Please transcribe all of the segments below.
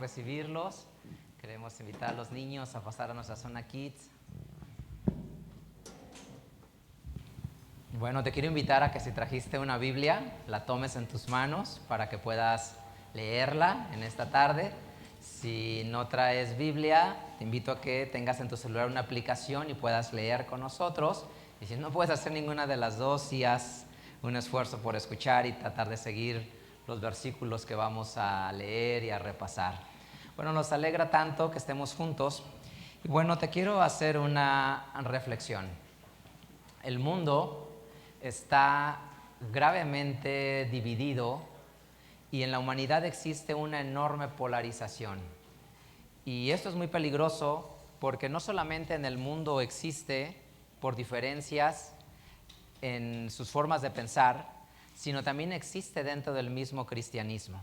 recibirlos. Queremos invitar a los niños a pasar a nuestra zona Kids. Bueno, te quiero invitar a que si trajiste una Biblia, la tomes en tus manos para que puedas leerla en esta tarde. Si no traes Biblia, te invito a que tengas en tu celular una aplicación y puedas leer con nosotros. Y si no puedes hacer ninguna de las dos, sí haz un esfuerzo por escuchar y tratar de seguir los versículos que vamos a leer y a repasar. Bueno, nos alegra tanto que estemos juntos. Y bueno, te quiero hacer una reflexión. El mundo está gravemente dividido y en la humanidad existe una enorme polarización. Y esto es muy peligroso porque no solamente en el mundo existe por diferencias en sus formas de pensar, sino también existe dentro del mismo cristianismo.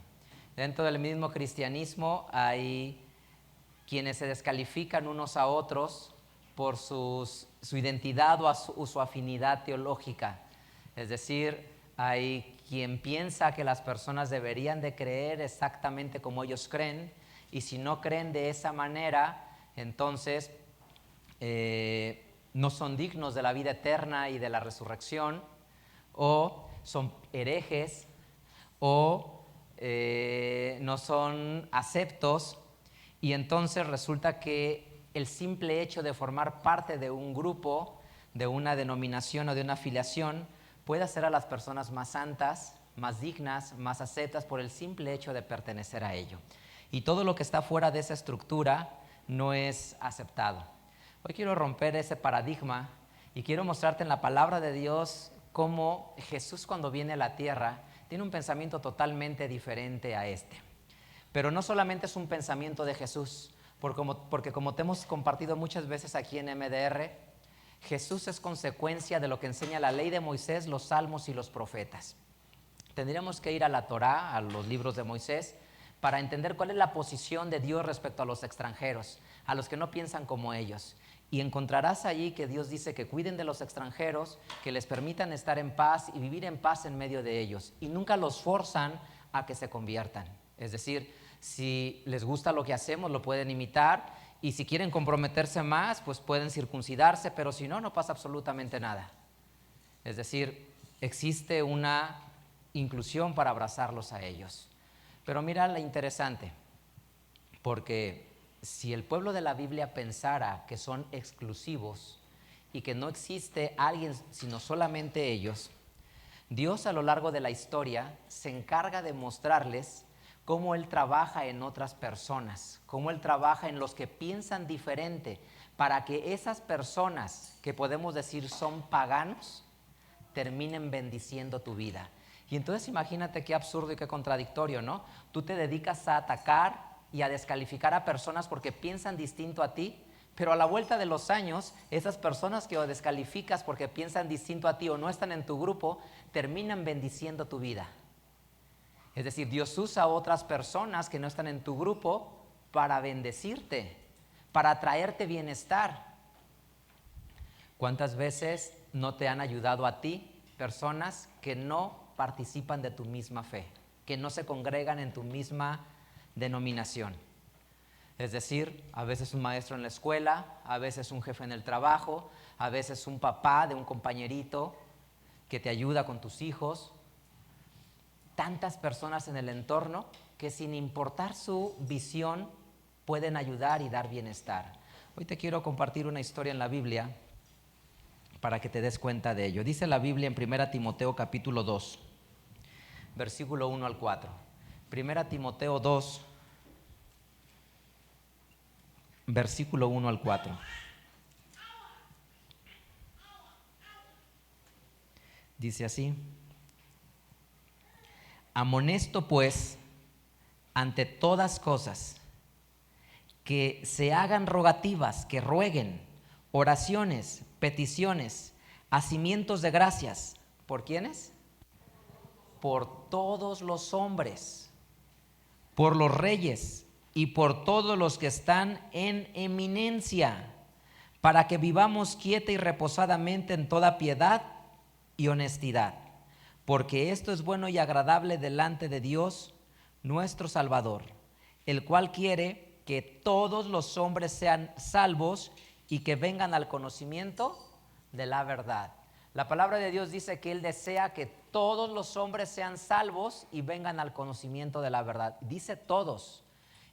Dentro del mismo cristianismo hay quienes se descalifican unos a otros por su identidad o su afinidad teológica. Es decir, hay quien piensa que las personas deberían de creer exactamente como ellos creen, y si no creen de esa manera, entonces no son dignos de la vida eterna y de la resurrección, o son herejes, o no son aceptos, y entonces resulta que el simple hecho de formar parte de un grupo, de una denominación o de una afiliación, puede hacer a las personas más santas, más dignas, más aceptas por el simple hecho de pertenecer a ello. Y todo lo que está fuera de esa estructura no es aceptado. Hoy quiero romper ese paradigma y quiero mostrarte en la palabra de Dios cómo Jesús, cuando viene a la tierra, tiene un pensamiento totalmente diferente a este. Pero no solamente es un pensamiento de Jesús, porque como te hemos compartido muchas veces aquí en MDR, Jesús es consecuencia de lo que enseña la ley de Moisés, los salmos y los profetas. Tendríamos que ir a la Torá, a los libros de Moisés, para entender cuál es la posición de Dios respecto a los extranjeros, a los que no piensan como ellos. Y encontrarás allí que Dios dice que cuiden de los extranjeros, que les permitan estar en paz y vivir en paz en medio de ellos. Y nunca los forzan a que se conviertan. Es decir, si les gusta lo que hacemos, lo pueden imitar. Y si quieren comprometerse más, pues pueden circuncidarse, pero si no, no pasa absolutamente nada. Es decir, existe una inclusión para abrazarlos a ellos. Pero mira lo interesante, porque si el pueblo de la Biblia pensara que son exclusivos y que no existe alguien sino solamente ellos, Dios a lo largo de la historia se encarga de mostrarles cómo Él trabaja en otras personas, cómo Él trabaja en los que piensan diferente, para que esas personas que podemos decir son paganos, terminen bendiciendo tu vida. Y entonces imagínate qué absurdo y qué contradictorio, ¿no? Tú te dedicas a atacar y a descalificar a personas porque piensan distinto a ti, pero a la vuelta de los años, esas personas que descalificas porque piensan distinto a ti o no están en tu grupo, terminan bendiciendo tu vida. Es decir, Dios usa a otras personas que no están en tu grupo para bendecirte, para traerte bienestar. ¿Cuántas veces no te han ayudado a ti personas que no participan de tu misma fe, que no se congregan en tu misma denominación? Es decir, a veces un maestro en la escuela, a veces un jefe en el trabajo, a veces un papá de un compañerito que te ayuda con tus hijos. Tantas personas en el entorno que sin importar su visión pueden ayudar y dar bienestar. Hoy te quiero compartir una historia en la Biblia para que te des cuenta de ello. Dice la Biblia en 1 Timoteo capítulo 2, versículo 1 al 4. 1 Timoteo 2, versículo 1 al 4. Dice así: amonesto pues ante todas cosas que se hagan rogativas, que rueguen, oraciones, peticiones, hacimientos de gracias. ¿Por quiénes? Por todos los hombres, por los reyes y por todos los que están en eminencia, para que vivamos quieta y reposadamente en toda piedad y honestidad, porque esto es bueno y agradable delante de Dios nuestro Salvador, el cual quiere que todos los hombres sean salvos y que vengan al conocimiento de la verdad. La palabra de Dios dice que Él desea que todos los hombres sean salvos y vengan al conocimiento de la verdad. Dice todos.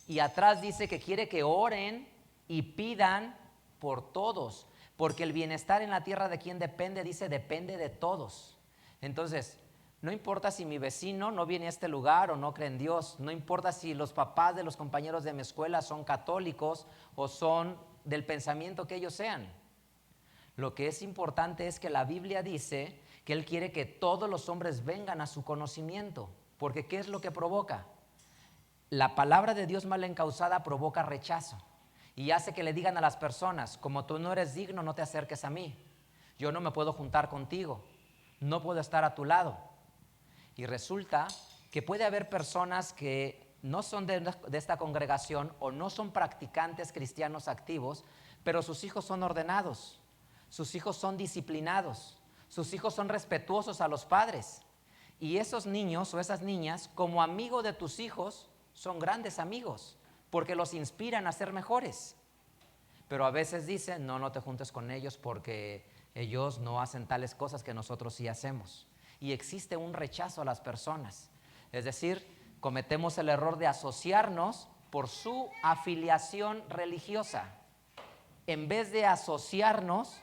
Y atrás dice que quiere que oren y pidan por todos. Porque el bienestar en la tierra de quién depende, dice, depende de todos. Entonces, no importa si mi vecino no viene a este lugar o no cree en Dios. No importa si los papás de los compañeros de mi escuela son católicos o son del pensamiento que ellos sean. Lo que es importante es que la Biblia dice que Él quiere que todos los hombres vengan a su conocimiento. Porque ¿qué es lo que provoca? La palabra de Dios mal encausada provoca rechazo y hace que le digan a las personas: como tú no eres digno, no te acerques a mí. Yo no me puedo juntar contigo, no puedo estar a tu lado. Y resulta que puede haber personas que no son de esta congregación o no son practicantes cristianos activos, pero sus hijos son ordenados, sus hijos son disciplinados, sus hijos son respetuosos a los padres. Y esos niños o esas niñas, como amigo de tus hijos, son grandes amigos, porque los inspiran a ser mejores. Pero a veces dicen: no te juntes con ellos porque ellos no hacen tales cosas que nosotros sí hacemos. Y existe un rechazo a las personas. Es decir, cometemos el error de asociarnos por su afiliación religiosa, en vez de asociarnos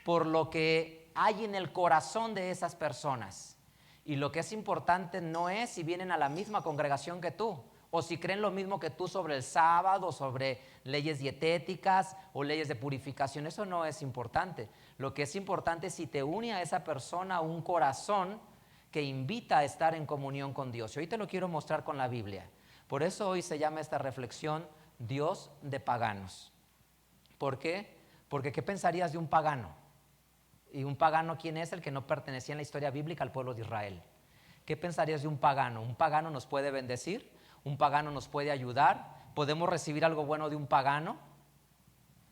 por lo que hay en el corazón de esas personas. Y lo que es importante no es si vienen a la misma congregación que tú, o si creen lo mismo que tú sobre el sábado, sobre leyes dietéticas o leyes de purificación. Eso no es importante. Lo que es importante es si te une a esa persona un corazón que invita a estar en comunión con Dios. Y hoy te lo quiero mostrar con la Biblia. Por eso hoy se llama esta reflexión Dios de paganos. ¿Por qué? Porque ¿qué pensarías de un pagano? ¿Y un pagano quién es? El que no pertenecía en la historia bíblica al pueblo de Israel. ¿Qué pensarías de un pagano? ¿Un pagano nos puede bendecir? ¿Un pagano nos puede ayudar? ¿Podemos recibir algo bueno de un pagano?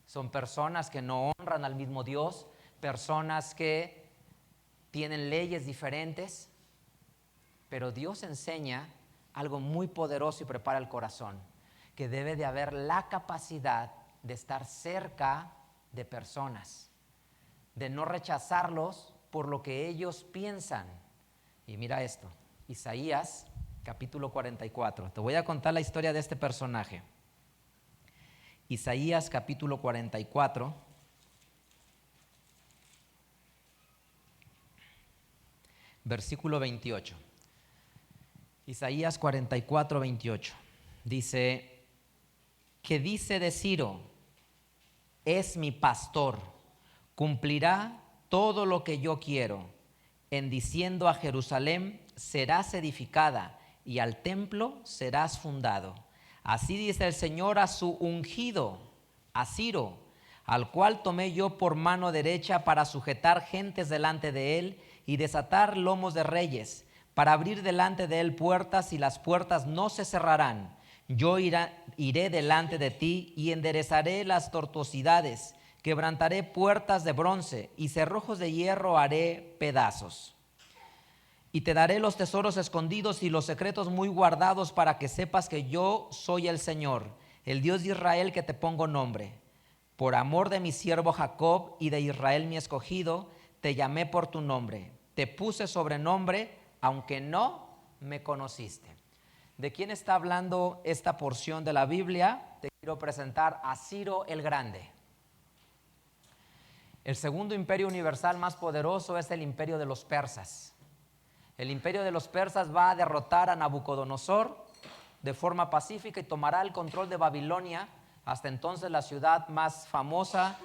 Son personas que no honran al mismo Dios, personas que tienen leyes diferentes, pero Dios enseña algo muy poderoso y prepara el corazón, que debe de haber la capacidad de estar cerca de personas, de no rechazarlos por lo que ellos piensan. Y mira esto, Isaías capítulo 44. Te voy a contar la historia de este personaje. Isaías capítulo 44, versículo 28. Isaías 44, 28. Dice: ¿qué dice de Ciro? Es mi pastor, cumplirá todo lo que yo quiero. En diciendo a Jerusalén: serás edificada, y al templo serás fundado. Así dice el Señor a su ungido, a Ciro, al cual tomé yo por mano derecha para sujetar gentes delante de él y desatar lomos de reyes, para abrir delante de él puertas, y las puertas no se cerrarán. Yo iré delante de ti y enderezaré las tortuosidades, quebrantaré puertas de bronce y cerrojos de hierro haré pedazos. Y te daré los tesoros escondidos y los secretos muy guardados, para que sepas que yo soy el Señor, el Dios de Israel, que te pongo nombre. Por amor de mi siervo Jacob y de Israel mi escogido, te llamé por tu nombre. Te puse sobrenombre, aunque no me conociste. ¿De quién está hablando esta porción de la Biblia? Te quiero presentar a Ciro el Grande. El segundo imperio universal más poderoso es el imperio de los persas. El imperio de los persas va a derrotar a Nabucodonosor de forma pacífica y tomará el control de Babilonia, hasta entonces la ciudad más famosa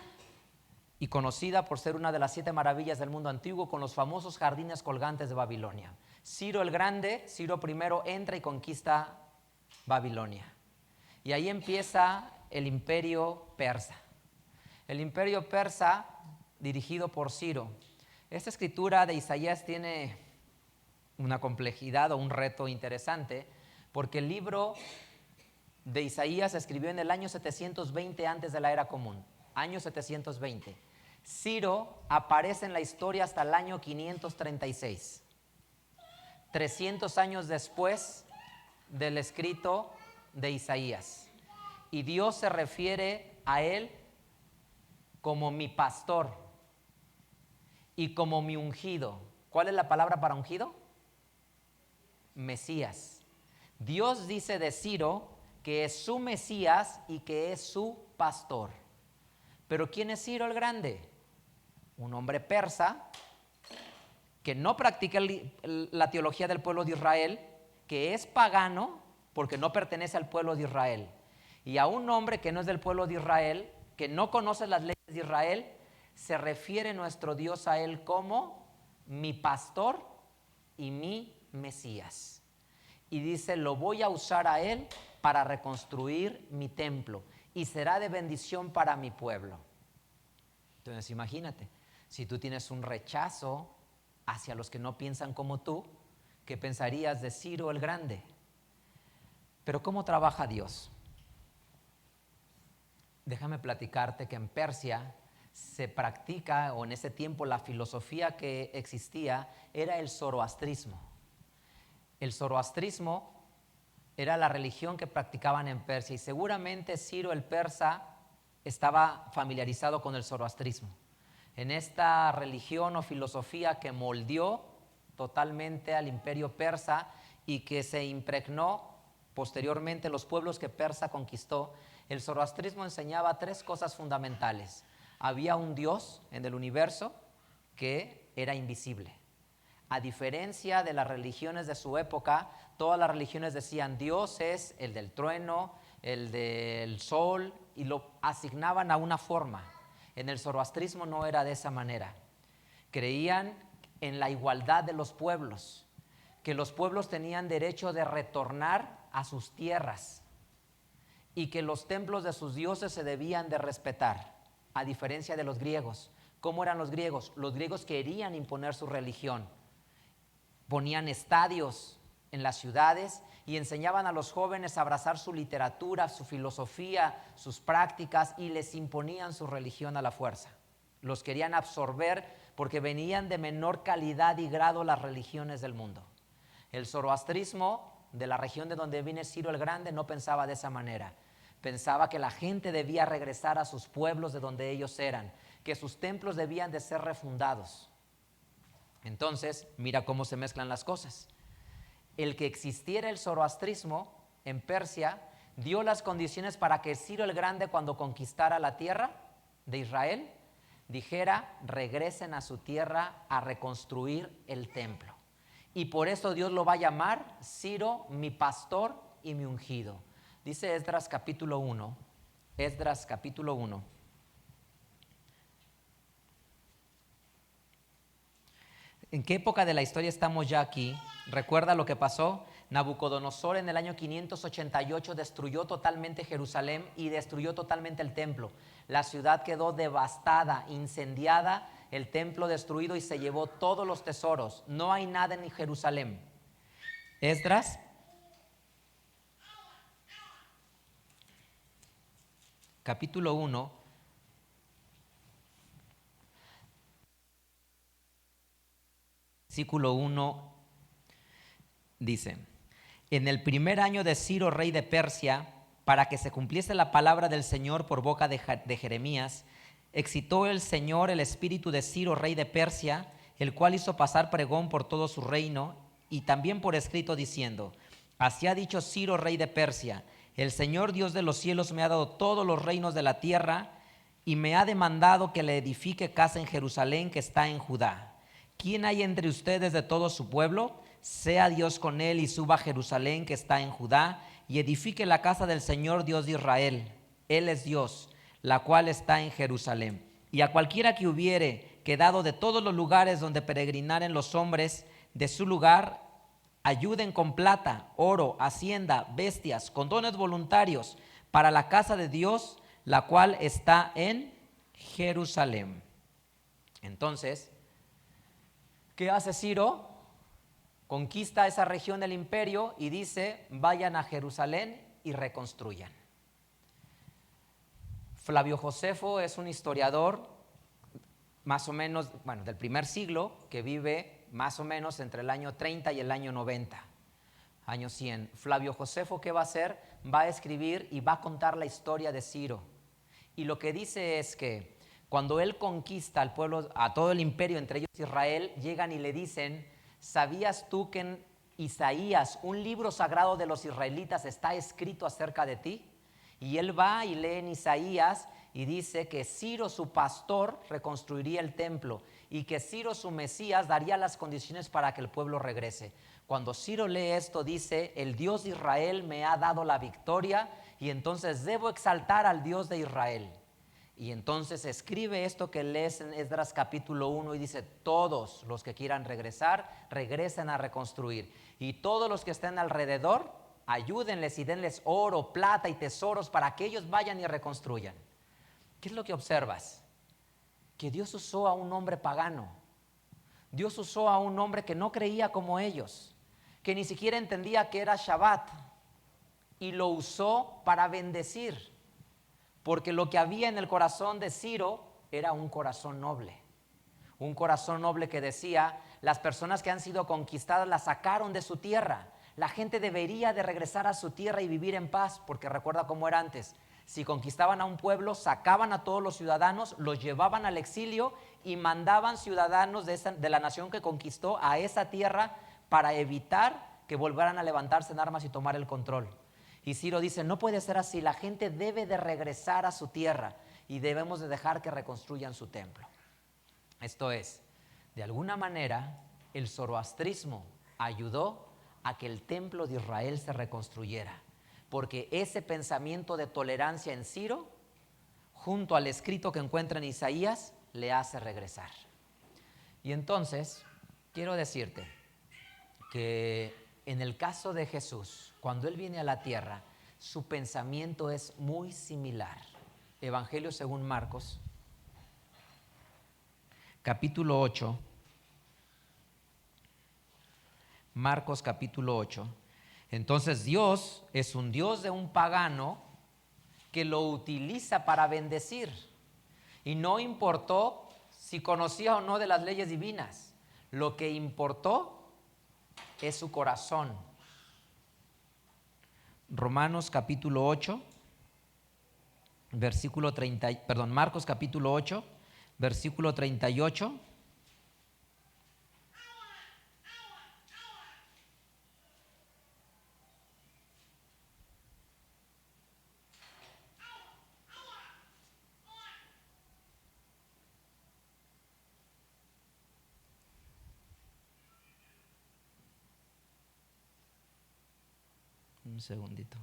y conocida por ser una de las 7 maravillas del mundo antiguo, con los famosos jardines colgantes de Babilonia. Ciro el Grande, Ciro I, entra y conquista Babilonia. Y ahí empieza el imperio persa. El imperio persa, dirigido por Ciro. Esta escritura de Isaías tiene una complejidad o un reto interesante, porque el libro de Isaías se escribió en el año 720 antes de la era común, año 720. Ciro aparece en la historia hasta el año 536, 300 años después del escrito de Isaías. Y Dios se refiere a él como mi pastor y como mi ungido. ¿Cuál es la palabra para ungido? Mesías. Dios dice de Ciro que es su Mesías y que es su pastor. Pero ¿quién es Ciro el Grande? Un hombre persa que no practica la teología del pueblo de Israel, que es pagano porque no pertenece al pueblo de Israel. Y a un hombre que no es del pueblo de Israel, que no conoce las leyes de Israel, se refiere nuestro Dios a él como mi pastor y mi Mesías. Y dice, lo voy a usar a él para reconstruir mi templo y será de bendición para mi pueblo. Entonces imagínate, si tú tienes un rechazo hacia los que no piensan como tú, ¿qué pensarías de Ciro el Grande? Pero ¿cómo trabaja Dios? Déjame platicarte que en Persia se practica, o en ese tiempo la filosofía que existía era el zoroastrismo. El zoroastrismo era la religión que practicaban en Persia y seguramente Ciro el persa estaba familiarizado con el zoroastrismo. En esta religión o filosofía que moldeó totalmente al imperio persa y que se impregnó posteriormente los pueblos que Persa conquistó, el zoroastrismo enseñaba tres cosas fundamentales. Había un Dios en el universo que era invisible. A diferencia de las religiones de su época, todas las religiones decían Dios es el del trueno, el del sol, y lo asignaban a una forma. En el zoroastrismo no era de esa manera. Creían en la igualdad de los pueblos, que los pueblos tenían derecho de retornar a sus tierras y que los templos de sus dioses se debían de respetar, a diferencia de los griegos. ¿Cómo eran los griegos? Los griegos querían imponer su religión. Ponían estadios en las ciudades y enseñaban a los jóvenes a abrazar su literatura, su filosofía, sus prácticas y les imponían su religión a la fuerza. Los querían absorber porque venían de menor calidad y grado las religiones del mundo. El zoroastrismo de la región de donde viene Ciro el Grande no pensaba de esa manera. Pensaba que la gente debía regresar a sus pueblos de donde ellos eran, que sus templos debían de ser refundados. Entonces, mira cómo se mezclan las cosas. El que existiera el zoroastrismo en Persia dio las condiciones para que Ciro el Grande, cuando conquistara la tierra de Israel, dijera, regresen a su tierra a reconstruir el templo. Y por eso Dios lo va a llamar Ciro, mi pastor y mi ungido. Dice Esdras capítulo 1. Esdras capítulo 1. ¿En qué época de la historia estamos ya aquí? ¿Recuerda lo que pasó? Nabucodonosor en el año 588 destruyó totalmente Jerusalén y destruyó totalmente el templo. La ciudad quedó devastada, incendiada, el templo destruido y se llevó todos los tesoros. No hay nada en Jerusalén. Esdras capítulo 1, versículo 1 dice: en el primer año de Ciro, rey de Persia, para que se cumpliese la palabra del Señor por boca de Jeremías, excitó el Señor el espíritu de Ciro, rey de Persia, el cual hizo pasar pregón por todo su reino y también por escrito diciendo: así ha dicho Ciro, rey de Persia, el Señor Dios de los cielos me ha dado todos los reinos de la tierra y me ha demandado que le edifique casa en Jerusalén que está en Judá. ¿Quién hay entre ustedes de todo su pueblo? Sea Dios con él y suba a Jerusalén que está en Judá y edifique la casa del Señor Dios de Israel. Él es Dios, la cual está en Jerusalén. Y a cualquiera que hubiere quedado de todos los lugares donde peregrinaren los hombres de su lugar, ayuden con plata, oro, hacienda, bestias, con dones voluntarios para la casa de Dios, la cual está en Jerusalén. Entonces, ¿qué hace Ciro? Conquista esa región del imperio y dice, vayan a Jerusalén y reconstruyan. Flavio Josefo es un historiador más o menos, del primer siglo, que vive más o menos entre el año 30 y el año 90. año 100. Flavio Josefo, ¿qué va a hacer? Va a escribir y va a contar la historia de Ciro. Y lo que dice es que cuando él conquista al pueblo, a todo el imperio, entre ellos Israel, llegan y le dicen: ¿sabías tú que en Isaías, un libro sagrado de los israelitas, está escrito acerca de ti? Y él va y lee en Isaías y dice que Ciro, su pastor, reconstruiría el templo y que Ciro, su Mesías, daría las condiciones para que el pueblo regrese. Cuando Ciro lee esto, dice: el Dios de Israel me ha dado la victoria y entonces debo exaltar al Dios de Israel. Y entonces escribe esto que lees en Esdras capítulo 1 y dice: todos los que quieran regresar, regresen a reconstruir. Y todos los que estén alrededor, ayúdenles y denles oro, plata y tesoros para que ellos vayan y reconstruyan. ¿Qué es lo que observas? Que Dios usó a un hombre pagano. Dios usó a un hombre que no creía como ellos, que ni siquiera entendía que era Shabbat, y lo usó para bendecir. Porque lo que había en el corazón de Ciro era un corazón noble. Un corazón noble que decía: las personas que han sido conquistadas las sacaron de su tierra. La gente debería de regresar a su tierra y vivir en paz, porque recuerda cómo era antes. Si conquistaban a un pueblo, sacaban a todos los ciudadanos, los llevaban al exilio y mandaban ciudadanos de la nación que conquistó a esa tierra para evitar que volvieran a levantarse en armas y tomar el control. Y Ciro dice: no puede ser así, la gente debe de regresar a su tierra y debemos de dejar que reconstruyan su templo. Esto es, de alguna manera, el zoroastrismo ayudó a que el templo de Israel se reconstruyera, porque ese pensamiento de tolerancia en Ciro, junto al escrito que encuentra en Isaías, le hace regresar. Y entonces, quiero decirte que en el caso de Jesús, cuando Él viene a la tierra, su pensamiento es muy similar. Evangelio según Marcos, capítulo 8. Marcos capítulo 8. Entonces Dios es un Dios de un pagano que lo utiliza para bendecir. Y no importó si conocía o no de las leyes divinas. Lo que importó es su corazón. Romanos capítulo 8, versículo 30, Marcos capítulo 8, versículo 38. Un segundito.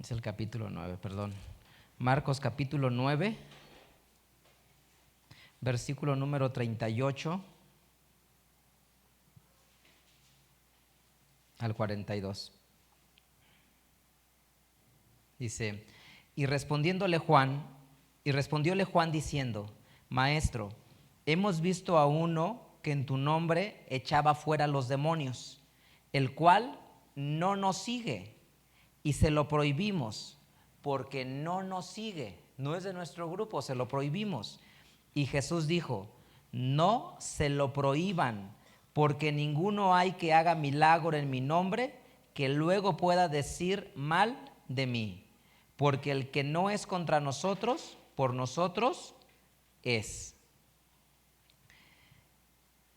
Es el capítulo 9, perdón. Marcos capítulo 9, versículo número 38 al 42. Dice: y respondióle Juan diciendo: Maestro, hemos visto a uno que en tu nombre echaba fuera los demonios, el cual no nos sigue, y se lo prohibimos, porque no nos sigue, no es de nuestro grupo, se lo prohibimos. Y Jesús dijo: no se lo prohíban, porque ninguno hay que haga milagro en mi nombre que luego pueda decir mal de mí. Porque el que no es contra nosotros, por nosotros es.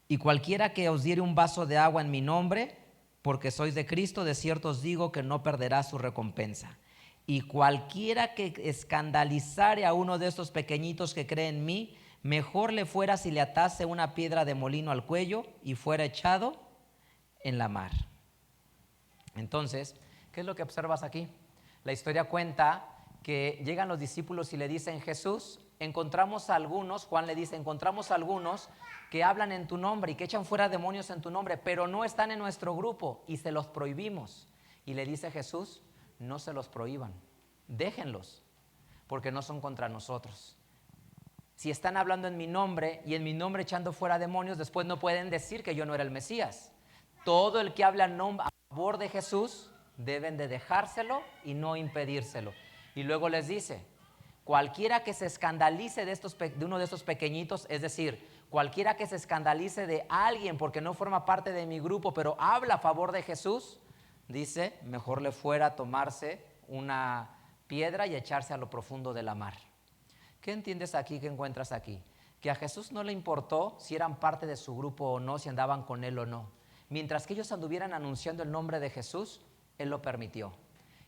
Y cualquiera que os diere un vaso de agua en mi nombre, porque sois de Cristo, de cierto os digo que no perderá su recompensa. Y cualquiera que escandalizare a uno de estos pequeñitos que cree en mí, mejor le fuera si le atase una piedra de molino al cuello y fuera echado en la mar. Entonces, ¿qué es lo que observas aquí? La historia cuenta que llegan los discípulos y le dicen: Jesús, encontramos a algunos, Juan le dice, encontramos a algunos que hablan en tu nombre y que echan fuera demonios en tu nombre, pero no están en nuestro grupo y se los prohibimos. Y le dice Jesús: no se los prohíban, déjenlos, porque no son contra nosotros. Si están hablando en mi nombre y en mi nombre echando fuera demonios, después no pueden decir que yo no era el Mesías. Todo el que habla a favor de Jesús deben de dejárselo y no impedírselo. Y luego les dice: cualquiera que se escandalice de uno de estos pequeñitos, es decir, cualquiera que se escandalice de alguien porque no forma parte de mi grupo, pero habla a favor de Jesús, dice, mejor le fuera tomarse una piedra y echarse a lo profundo de la mar. ¿Qué entiendes aquí? ¿Qué encuentras aquí? Que a Jesús no le importó si eran parte de su grupo o no, si andaban con él o no. Mientras que ellos anduvieran anunciando el nombre de Jesús, él lo permitió.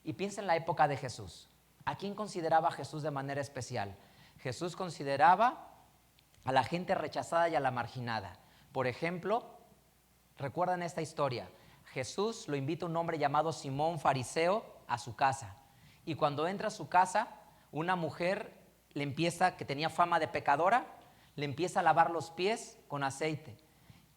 Y piensa en la época de Jesús. ¿A quién consideraba Jesús de manera especial? Jesús consideraba a la gente rechazada y a la marginada. Por ejemplo, recuerdan esta historia. Jesús lo invita a un hombre llamado Simón, fariseo, a su casa. Y cuando entra a su casa, una mujer que tenía fama de pecadora, le empieza a lavar los pies con aceite.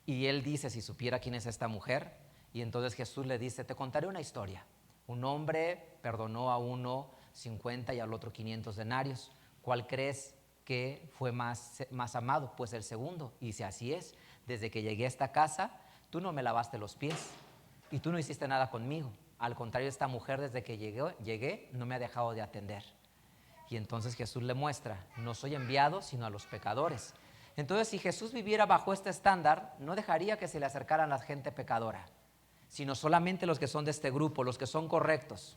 Y él dice: si supiera quién es esta mujer. Y entonces Jesús le dice: te contaré una historia. Un hombre perdonó a uno 50 y al otro 500 denarios. ¿Cuál crees que fue más amado? Pues el segundo. Y dice: así es, desde que llegué a esta casa, tú no me lavaste los pies y tú no hiciste nada conmigo. Al contrario, esta mujer desde que llegué no me ha dejado de atender. Y entonces Jesús le muestra: no soy enviado sino a los pecadores. Entonces, si Jesús viviera bajo este estándar, no dejaría que se le acercaran a la gente pecadora, sino solamente los que son de este grupo, los que son correctos.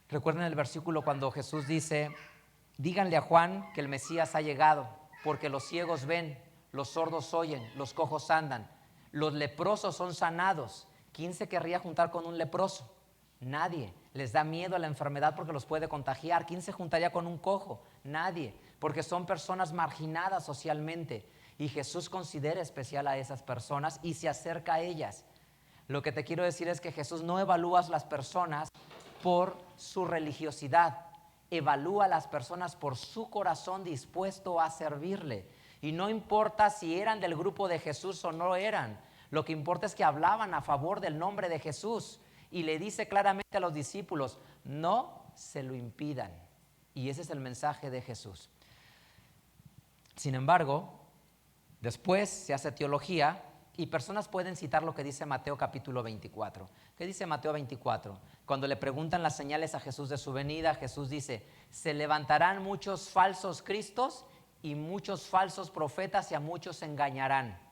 Recuerden el versículo cuando Jesús dice: díganle a Juan que el Mesías ha llegado, porque los ciegos ven, los sordos oyen, los cojos andan, los leprosos son sanados. ¿Quién se querría juntar con un leproso? Nadie. Les da miedo a la enfermedad porque los puede contagiar. ¿Quién se juntaría con un cojo? Nadie, porque son personas marginadas socialmente. Y Jesús considera especial a esas personas y se acerca a ellas. Lo que te quiero decir es que Jesús no evalúa a las personas por su religiosidad, evalúa a las personas por su corazón dispuesto a servirle. Y no importa si eran del grupo de Jesús o no eran, lo que importa es que hablaban a favor del nombre de Jesús. Y le dice claramente a los discípulos: no se lo impidan. Y ese es el mensaje de Jesús. Sin embargo, después se hace teología y personas pueden citar lo que dice Mateo capítulo 24. ¿Qué dice Mateo 24? Cuando le preguntan las señales a Jesús de su venida, Jesús dice: se levantarán muchos falsos cristos y muchos falsos profetas y a muchos engañarán.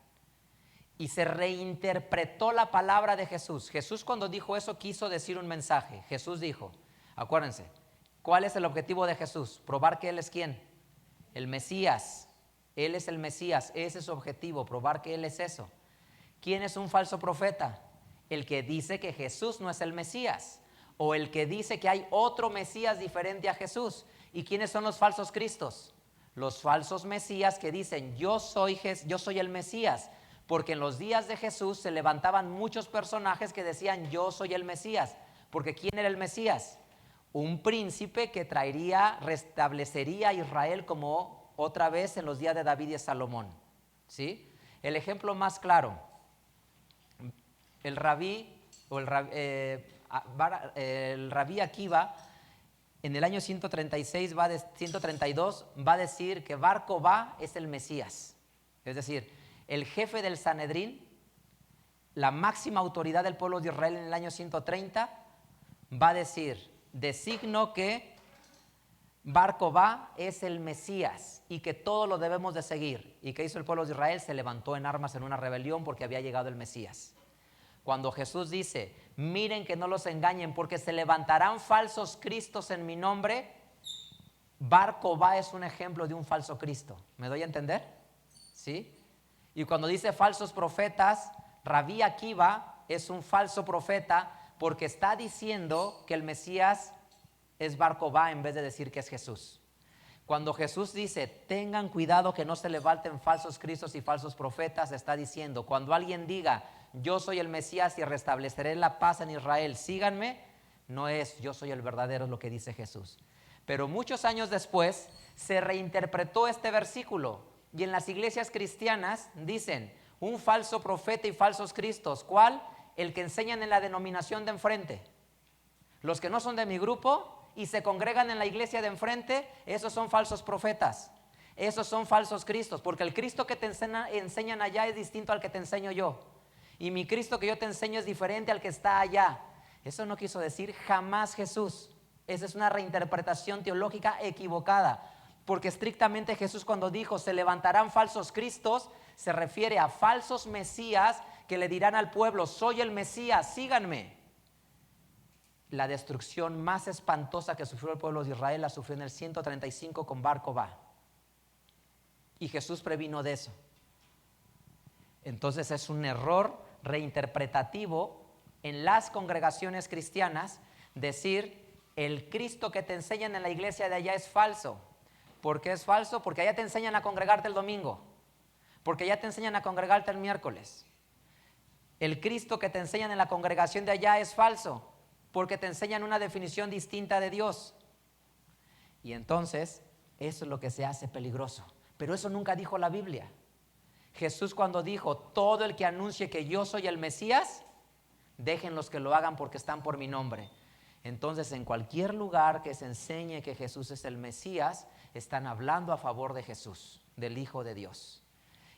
Y se reinterpretó la palabra de Jesús. Jesús, cuando dijo eso, quiso decir un mensaje. Jesús dijo, acuérdense, ¿cuál es el objetivo de Jesús? Probar que Él es ¿quién? El Mesías. Él es el Mesías, ese es su objetivo, probar que Él es eso. ¿Quién es un falso profeta? El que dice que Jesús no es el Mesías, o el que dice que hay otro Mesías diferente a Jesús. ¿Y quiénes son los falsos cristos? Los falsos Mesías que dicen: yo soy el Mesías. Porque en los días de Jesús se levantaban muchos personajes que decían: yo soy el Mesías. Porque ¿quién era el Mesías? Un príncipe que restablecería a Israel como otra vez en los días de David y Salomón. ¿Sí? El ejemplo más claro, el rabí Akiva en el año 132 va a decir que Bar Kobá es el Mesías. Es decir, el jefe del Sanedrín, la máxima autoridad del pueblo de Israel en el año 130, va a decir: designo que Bar Kobá es el Mesías y que todo lo debemos de seguir. ¿Y qué hizo el pueblo de Israel? Se levantó en armas en una rebelión porque había llegado el Mesías. Cuando Jesús dice: miren que no los engañen porque se levantarán falsos cristos en mi nombre, Bar Kobá es un ejemplo de un falso Cristo. ¿Me doy a entender? ¿Sí? Y cuando dice falsos profetas, Rabí Akiva es un falso profeta porque está diciendo que el Mesías es Bar Kobá en vez de decir que es Jesús. Cuando Jesús dice, tengan cuidado que no se levanten falsos cristos y falsos profetas, está diciendo, cuando alguien diga, yo soy el Mesías y restableceré la paz en Israel, síganme, no es yo soy el verdadero, es lo que dice Jesús. Pero muchos años después se reinterpretó este versículo y en las iglesias cristianas dicen, un falso profeta y falsos cristos, ¿cuál? El que enseñan en la denominación de enfrente. Los que no son de mi grupo y se congregan en la iglesia de enfrente, esos son falsos profetas, esos son falsos cristos, porque el Cristo que te enseñan allá es distinto al que te enseño yo, y mi Cristo que yo te enseño es diferente al que está allá. Eso no quiso decir jamás Jesús. Esa es una reinterpretación teológica equivocada, porque estrictamente Jesús cuando dijo se levantarán falsos cristos, se refiere a falsos mesías que le dirán al pueblo, soy el Mesías, síganme. La destrucción más espantosa que sufrió el pueblo de Israel la sufrió en el 135 con Bar Kobá. Y Jesús previno de eso. Entonces es un error reinterpretativo en las congregaciones cristianas decir el Cristo que te enseñan en la iglesia de allá es falso. ¿Por qué es falso? Porque allá te enseñan a congregarte el domingo, porque allá te enseñan a congregarte el miércoles. El Cristo que te enseñan en la congregación de allá es falso, porque te enseñan una definición distinta de Dios. Y entonces, eso es lo que se hace peligroso. Pero eso nunca dijo la Biblia. Jesús cuando dijo, todo el que anuncie que yo soy el Mesías, déjenlos que lo hagan porque están por mi nombre. Entonces, en cualquier lugar que se enseñe que Jesús es el Mesías, están hablando a favor de Jesús, del Hijo de Dios.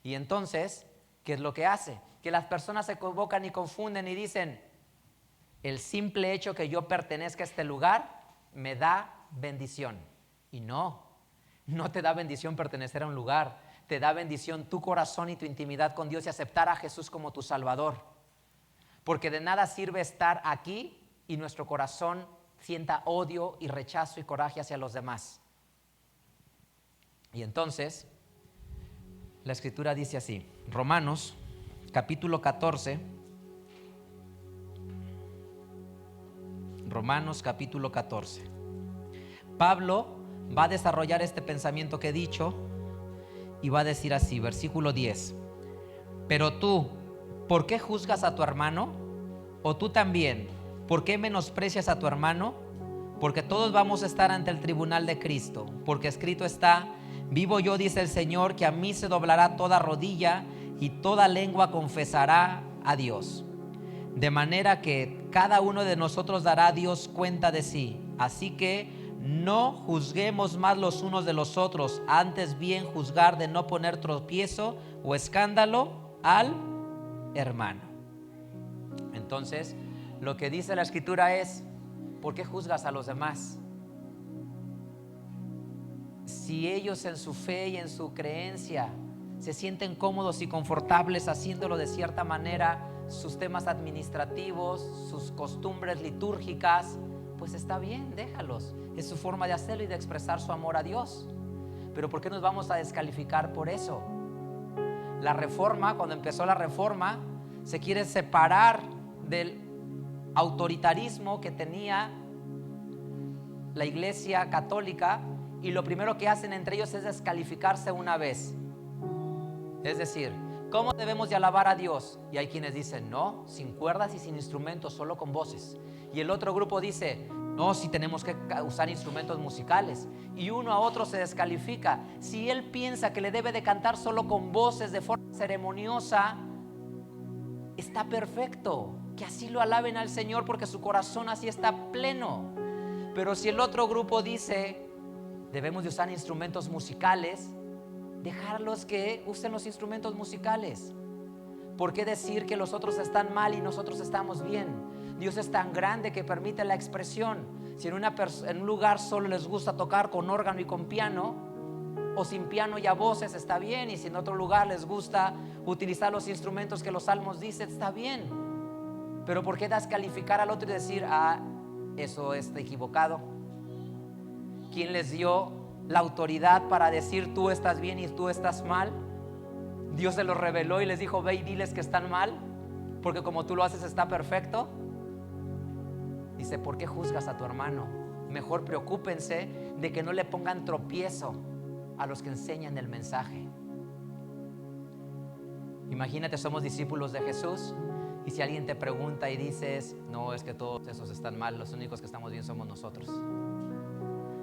Y entonces, ¿qué es lo que hace? Que las personas se equivocan y confunden y dicen, el simple hecho que yo pertenezca a este lugar me da bendición. Y no te da bendición pertenecer a un lugar, te da bendición tu corazón y tu intimidad con Dios y aceptar a Jesús como tu Salvador. Porque de nada sirve estar aquí y nuestro corazón sienta odio y rechazo y coraje hacia los demás. Y entonces, la Escritura dice así, Romanos capítulo 14, Romanos capítulo 14. Pablo va a desarrollar este pensamiento que he dicho y va a decir así, versículo 10. Pero tú, ¿por qué juzgas a tu hermano? O tú también, ¿por qué menosprecias a tu hermano? Porque todos vamos a estar ante el tribunal de Cristo, porque escrito está, vivo yo, dice el Señor, que a mí se doblará toda rodilla y toda lengua confesará a Dios. De manera que cada uno de nosotros dará a Dios cuenta de sí. Así que no juzguemos más los unos de los otros, antes bien juzgar de no poner tropiezo o escándalo al hermano. Entonces, lo que dice la Escritura es, ¿por qué juzgas a los demás? Si ellos en su fe y en su creencia se sienten cómodos y confortables haciéndolo de cierta manera, sus temas administrativos, sus costumbres litúrgicas, pues está bien, déjalos. Es su forma de hacerlo y de expresar su amor a Dios. Pero ¿por qué nos vamos a descalificar por eso? La Reforma, cuando empezó la Reforma, se quiere separar del autoritarismo que tenía la Iglesia Católica y lo primero que hacen entre ellos es descalificarse una vez. Es decir, ¿cómo debemos de alabar a Dios? Y hay quienes dicen, no, sin cuerdas y sin instrumentos, solo con voces. Y el otro grupo dice, no, si tenemos que usar instrumentos musicales. Y uno a otro se descalifica. Si él piensa que le debe de cantar solo con voces de forma ceremoniosa, está perfecto, que así lo alaben al Señor porque su corazón así está pleno. Pero si el otro grupo dice, debemos de usar instrumentos musicales, dejarlos que usen los instrumentos musicales. ¿Por qué decir que los otros están mal y nosotros estamos bien? Dios es tan grande que permite la expresión. Si en un lugar solo les gusta tocar con órgano y con piano, o sin piano y a voces, está bien. Y si en otro lugar les gusta utilizar los instrumentos que los salmos dicen, está bien. Pero ¿por qué descalificar al otro y decir, eso está equivocado? ¿Quién les dio la autoridad para decir tú estás bien y tú estás mal. Dios se los reveló y les dijo: ve y diles que están mal, porque como tú lo haces está perfecto. Dice: ¿por qué juzgas a tu hermano? Mejor preocúpense de que no le pongan tropiezo a los que enseñan el mensaje. Imagínate, somos discípulos de Jesús, y si alguien te pregunta y dices: no, es que todos esos están mal, los únicos que estamos bien somos nosotros.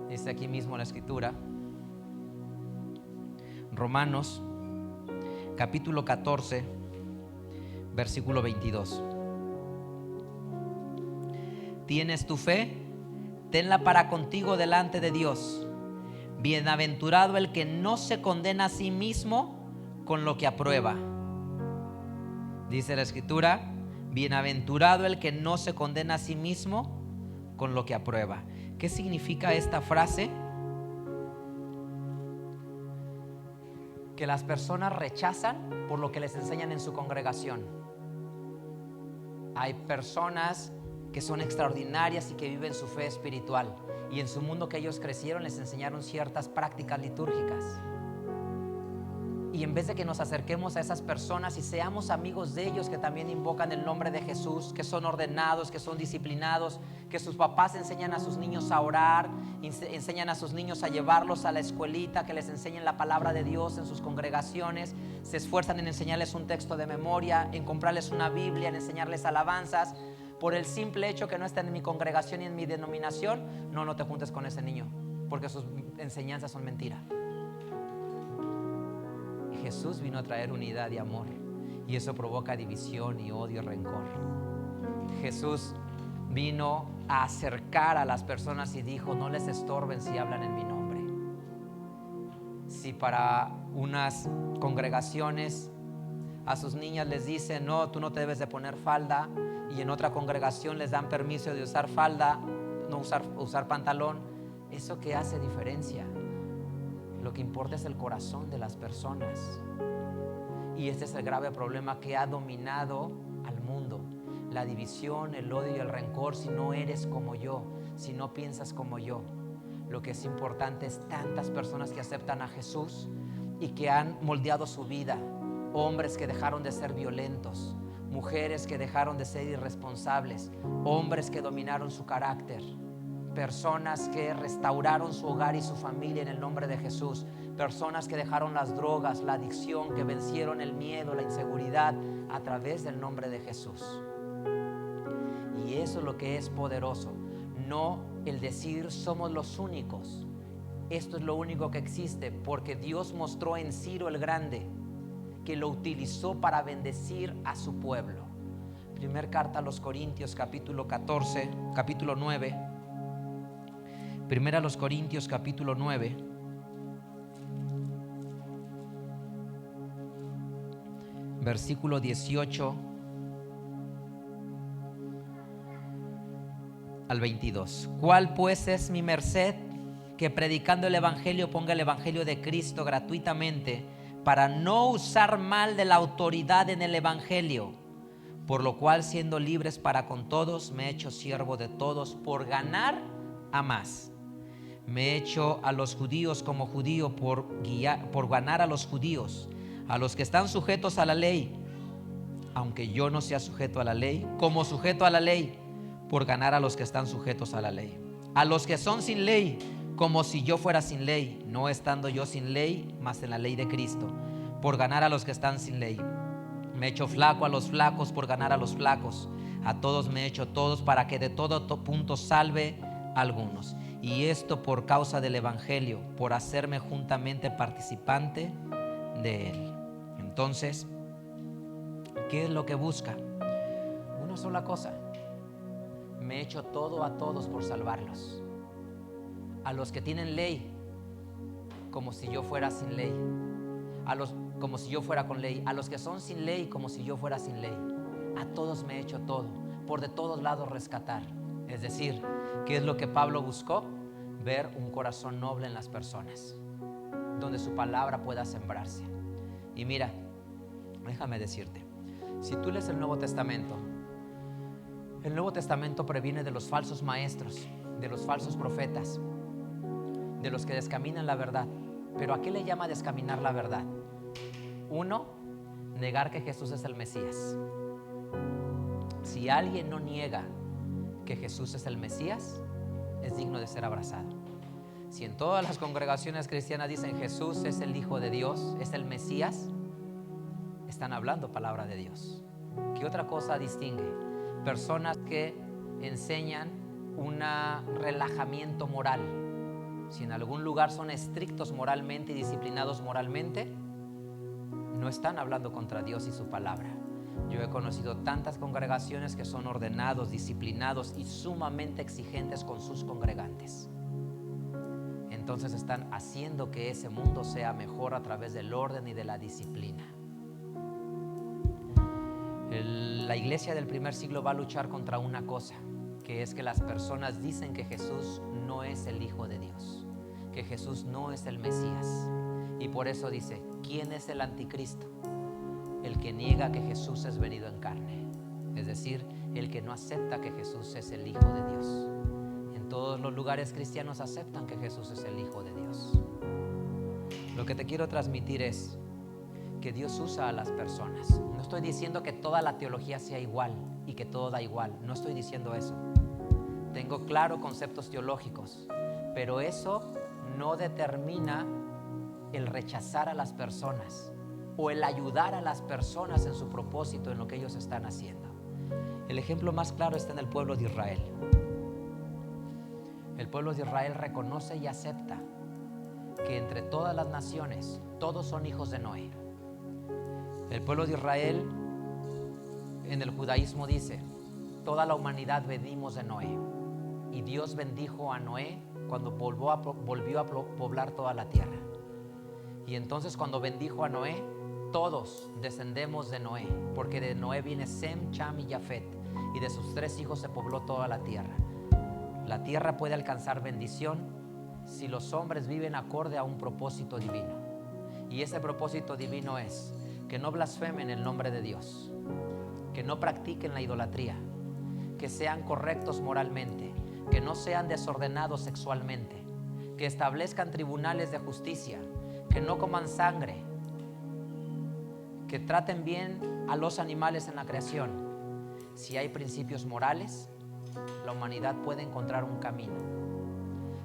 Dice aquí mismo en la escritura, Romanos capítulo 14, versículo 22. ¿Tienes tu fe? Tenla para contigo delante de Dios. Bienaventurado el que no se condena a sí mismo con lo que aprueba. Dice la escritura: bienaventurado el que no se condena a sí mismo con lo que aprueba. ¿Qué significa esta frase? Que las personas rechazan por lo que les enseñan en su congregación. Hay personas que son extraordinarias y que viven su fe espiritual, y en su mundo que ellos crecieron les enseñaron ciertas prácticas litúrgicas. Y en vez de que nos acerquemos a esas personas y seamos amigos de ellos, que también invocan el nombre de Jesús, que son ordenados, que son disciplinados, que sus papás enseñan a sus niños a orar, enseñan a sus niños a llevarlos a la escuelita, que les enseñen la palabra de Dios en sus congregaciones, se esfuerzan en enseñarles un texto de memoria, en comprarles una Biblia, en enseñarles alabanzas. Por el simple hecho que no estén en mi congregación y en mi denominación, no te juntes con ese niño, porque sus enseñanzas son mentira. Jesús vino a traer unidad y amor, y eso provoca división y odio y rencor. Jesús vino a acercar a las personas y dijo: no les estorben si hablan en mi nombre. Si para unas congregaciones a sus niñas les dicen: no, tú no te debes de poner falda, y en otra congregación les dan permiso de usar falda, no usar pantalón, ¿eso qué hace diferencia? Lo que importa es el corazón de las personas. Y este es el grave problema que ha dominado al mundo: la división, el odio y el rencor. Si no eres como yo, si no piensas como yo. Lo que es importante es tantas personas que aceptan a Jesús y que han moldeado su vida. Hombres que dejaron de ser violentos, mujeres que dejaron de ser irresponsables, hombres que dominaron su carácter, personas que restauraron su hogar y su familia en el nombre de Jesús, personas que dejaron las drogas, la adicción, que vencieron el miedo, la inseguridad a través del nombre de Jesús. Y eso es lo que es poderoso, no el decir somos los únicos. Esto es lo único que existe, porque Dios mostró en Ciro el Grande que lo utilizó para bendecir a su pueblo. Primer carta a los Corintios capítulo 14, capítulo 9. Primera a los Corintios capítulo 9, versículo 18 al 22. ¿Cuál pues es mi merced? Que predicando el evangelio ponga el evangelio de Cristo gratuitamente, para no usar mal de la autoridad en el evangelio, por lo cual, siendo libres para con todos, me he hecho siervo de todos por ganar a más. Me he hecho a los judíos como judío por ganar a los judíos, a los que están sujetos a la ley, aunque yo no sea sujeto a la ley, como sujeto a la ley, por ganar a los que están sujetos a la ley. A los que son sin ley, como si yo fuera sin ley, no estando yo sin ley, mas en la ley de Cristo, por ganar a los que están sin ley. Me he hecho flaco a los flacos por ganar a los flacos. A todos me he hecho todos, para que de todo punto salve a algunos. Y esto por causa del evangelio, por hacerme juntamente participante de él. Entonces, ¿qué es lo que busca? Una sola cosa: me he hecho todo a todos por salvarlos. A los que tienen ley, como si yo fuera sin ley. Como si yo fuera con ley. A los que son sin ley, como si yo fuera sin ley. A todos me he hecho todo, por de todos lados rescatar. Es decir, ¿qué es lo que Pablo buscó? Ver un corazón noble en las personas, donde su palabra pueda sembrarse. Y mira, déjame decirte, si tú lees el Nuevo Testamento previene de los falsos maestros, de los falsos profetas, de los que descaminan la verdad. ¿Pero a qué le llama descaminar la verdad? 1, negar que Jesús es el Mesías. Si alguien no niega que Jesús es el Mesías, es digno de ser abrazado. Si en todas las congregaciones cristianas dicen Jesús es el Hijo de Dios, es el Mesías, están hablando palabra de Dios. ¿Qué otra cosa distingue? Personas que enseñan un relajamiento moral. Si en algún lugar son estrictos moralmente y disciplinados moralmente, no están hablando contra Dios y su palabra. Yo he conocido tantas congregaciones que son ordenados, disciplinados y sumamente exigentes con sus congregantes. Entonces están haciendo que ese mundo sea mejor a través del orden y de la disciplina. La iglesia del primer siglo va a luchar contra una cosa, que es que las personas dicen que Jesús no es el Hijo de Dios, que Jesús no es el Mesías. Y por eso dice, ¿quién es el anticristo? El que niega que Jesús es venido en carne, es decir, el que no acepta que Jesús es el Hijo de Dios. En todos los lugares cristianos aceptan que Jesús es el Hijo de Dios. Lo que te quiero transmitir es que Dios usa a las personas. No estoy diciendo que toda la teología sea igual y que todo da igual, no estoy diciendo eso. Tengo claro conceptos teológicos, pero eso no determina el rechazar a las personas o el ayudar a las personas en su propósito, en lo que ellos están haciendo. El ejemplo más claro está en el pueblo de Israel. El pueblo de Israel reconoce y acepta que entre todas las naciones todos son hijos de Noé. El pueblo de Israel en el judaísmo dice, toda la humanidad venimos de Noé. Y Dios bendijo a Noé cuando volvió a poblar toda la tierra. Y entonces cuando bendijo a Noé, todos descendemos de Noé, porque de Noé viene Sem, Cham y Jafet, y de sus 3 hijos se pobló toda la tierra. La tierra puede alcanzar bendición si los hombres viven acorde a un propósito divino. Y ese propósito divino es que no blasfemen el nombre de Dios, que no practiquen la idolatría, que sean correctos moralmente, que no sean desordenados sexualmente, que establezcan tribunales de justicia, que no coman sangre, que traten bien a los animales en la creación. Si hay principios morales, la humanidad puede encontrar un camino.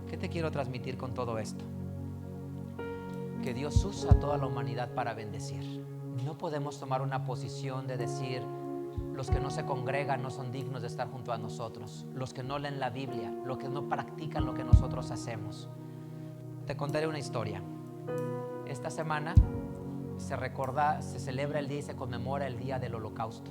¿Qué te quiero transmitir con todo esto? Que Dios usa a toda la humanidad para bendecir. No podemos tomar una posición de decir, los que no se congregan no son dignos de estar junto a nosotros, los que no leen la Biblia, los que no practican lo que nosotros hacemos. Te contaré una historia. Esta semana se celebra el día y se conmemora el día del Holocausto,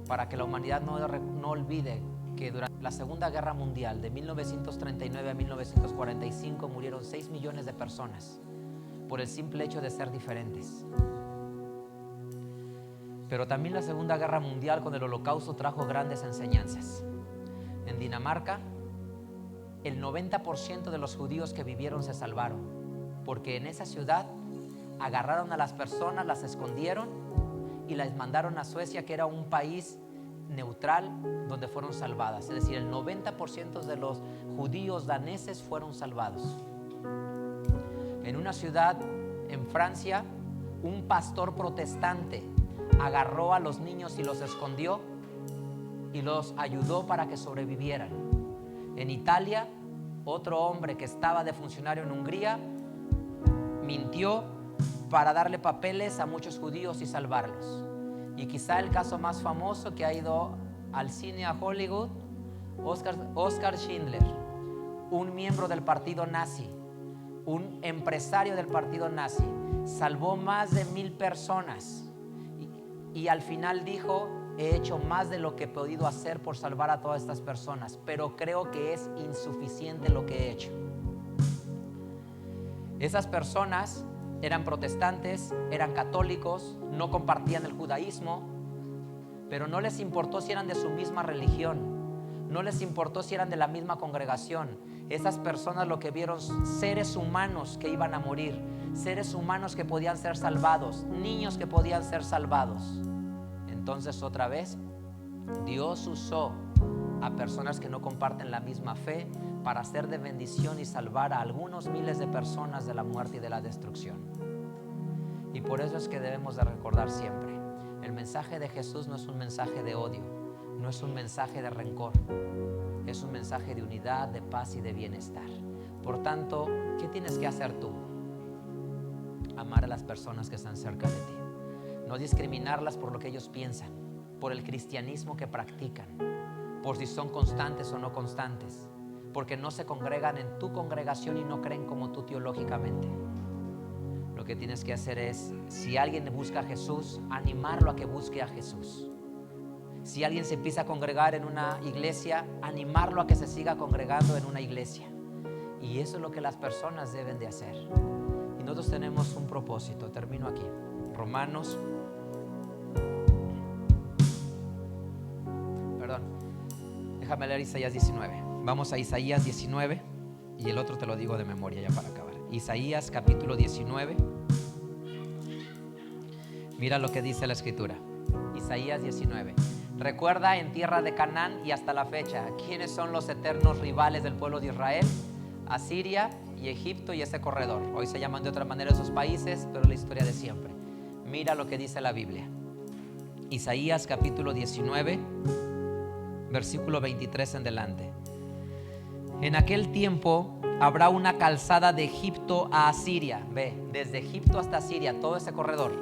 para que la humanidad no olvide que durante la Segunda Guerra Mundial de 1939 a 1945 murieron 6 millones de personas por el simple hecho de ser diferentes. Pero también la Segunda Guerra Mundial con el Holocausto trajo grandes enseñanzas. En Dinamarca, el 90% de los judíos que vivieron se salvaron, porque en esa ciudad agarraron a las personas, las escondieron y las mandaron a Suecia, que era un país neutral donde fueron salvadas. Es decir, el 90% de los judíos daneses fueron salvados. En una ciudad en Francia, un pastor protestante agarró a los niños y los escondió y los ayudó para que sobrevivieran. En Italia, otro hombre que estaba de funcionario en Hungría mintió para darle papeles a muchos judíos y salvarlos. Y quizá el caso más famoso que ha ido al cine, a Hollywood, Oskar Schindler, un miembro del partido nazi, un empresario del partido nazi, salvó más de 1,000 personas y al final dijo, he hecho más de lo que he podido hacer por salvar a todas estas personas, pero creo que es insuficiente lo que he hecho. Esas personas eran protestantes, eran católicos, no compartían el judaísmo, pero no les importó si eran de su misma religión, no les importó si eran de la misma congregación. Esas personas lo que vieron, seres humanos que iban a morir, seres humanos que podían ser salvados, niños que podían ser salvados. Entonces otra vez, Dios usó a personas que no comparten la misma fe para ser de bendición y salvar a algunos miles de personas de la muerte y de la destrucción. Y por eso es que debemos de recordar siempre, el mensaje de Jesús no es un mensaje de odio, no es un mensaje de rencor, es un mensaje de unidad, de paz y de bienestar. Por tanto, ¿qué tienes que hacer tú? Amar a las personas que están cerca de ti, no discriminarlas por lo que ellos piensan, por el cristianismo que practican, por si son constantes o no constantes, porque no se congregan en tu congregación y no creen como tú teológicamente. Lo que tienes que hacer es, si alguien busca a Jesús, animarlo a que busque a Jesús. Si alguien se empieza a congregar en una iglesia, animarlo a que se siga congregando en una iglesia. Y eso es lo que las personas deben de hacer. Y nosotros tenemos un propósito. Termino aquí. Romanos. Déjame leer Isaías 19. Vamos a Isaías 19 y el otro te lo digo de memoria ya para acabar. Isaías capítulo 19. Mira lo que dice la escritura. Isaías 19. Recuerda en tierra de Canaán y hasta la fecha, ¿quiénes son los eternos rivales del pueblo de Israel? Asiria y Egipto y ese corredor. Hoy se llaman de otra manera esos países, pero es la historia de siempre. Mira lo que dice la Biblia. Isaías capítulo 19, versículo 23 en delante. En aquel tiempo habrá una calzada de Egipto a Asiria. Ve, desde Egipto hasta Asiria, todo ese corredor.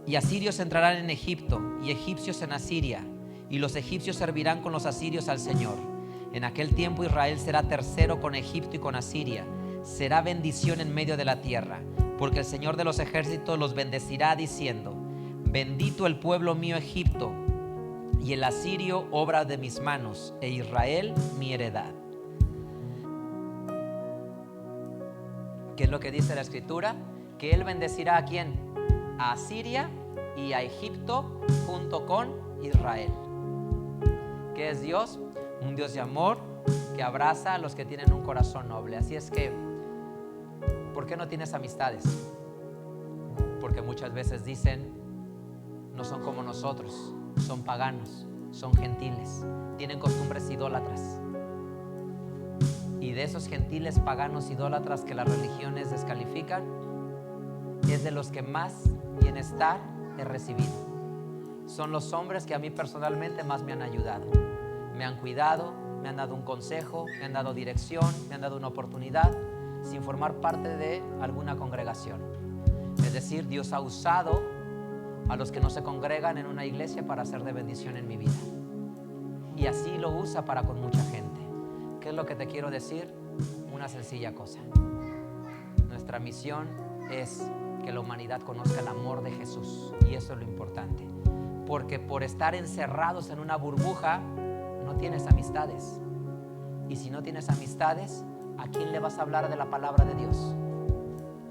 Y asirios entrarán en Egipto y egipcios en Asiria, y los egipcios servirán con los asirios al Señor. En aquel tiempo Israel será tercero con Egipto y con Asiria. Será bendición en medio de la tierra, porque el Señor de los ejércitos los bendecirá diciendo: bendito el pueblo mío Egipto, y el asirio obra de mis manos, e Israel mi heredad. ¿Qué es lo que dice la escritura? Que Él bendecirá ¿a quién? A Asiria y a Egipto junto con Israel. ¿Qué es Dios? Un Dios de amor que abraza a los que tienen un corazón noble. Así es que, ¿por qué no tienes amistades? Porque muchas veces dicen, no son como nosotros, son paganos, son gentiles, tienen costumbres idólatras. Y de esos gentiles, paganos, idólatras que las religiones descalifican, es de los que más bienestar he recibido. Son los hombres que a mí personalmente más me han ayudado. Me han cuidado, me han dado un consejo, me han dado dirección, me han dado una oportunidad sin formar parte de alguna congregación. Es decir, Dios ha usado a los que no se congregan en una iglesia para ser de bendición en mi vida. Y así lo usa para con mucha gente. ¿Qué es lo que te quiero decir? Una sencilla cosa. Nuestra misión es que la humanidad conozca el amor de Jesús, y eso es lo importante, porque por estar encerrados en una burbuja no tienes amistades, y si no tienes amistades, ¿a quién le vas a hablar de la palabra de Dios?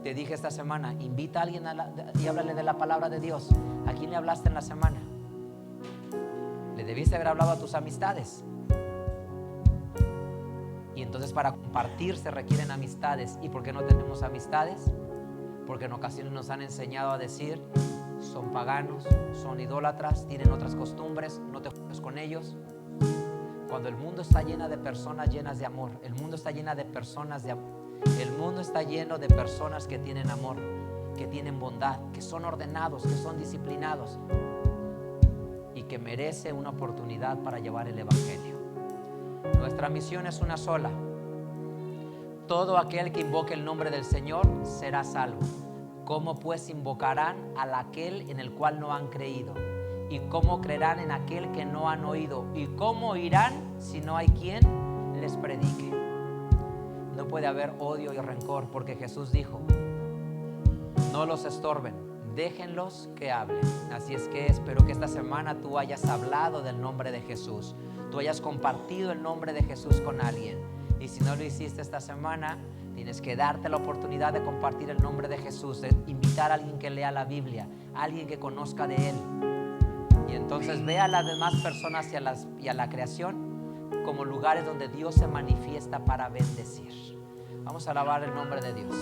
Te dije esta semana, invita a alguien y háblale de la palabra de Dios. ¿A quién le hablaste en la semana? Le debiste haber hablado a tus amistades. Y entonces para compartir se requieren amistades. ¿Y por qué no tenemos amistades? Porque en ocasiones nos han enseñado a decir, son paganos, son idólatras, tienen otras costumbres, no te juntes con ellos. Cuando el mundo está lleno de personas llenas de amor, el mundo está lleno de personas el mundo está lleno de personas que tienen amor, que tienen bondad, que son ordenados, que son disciplinados y que merece una oportunidad para llevar el evangelio. Nuestra misión es una sola. Todo aquel que invoque el nombre del Señor será salvo. ¿Cómo pues invocarán a aquel en el cual no han creído? ¿Y cómo creerán en aquel que no han oído? ¿Y cómo irán si no hay quien les predique? No puede haber odio y rencor, porque Jesús dijo, no los estorben, déjenlos que hablen. Así es que espero que esta semana tú hayas hablado del nombre de Jesús, tú hayas compartido el nombre de Jesús con alguien. Y si no lo hiciste esta semana, tienes que darte la oportunidad de compartir el nombre de Jesús, de invitar a alguien que lea la Biblia, a alguien que conozca de Él. Y entonces ve a las demás personas y a la creación como lugares donde Dios se manifiesta para bendecir. Vamos a alabar el nombre de Dios.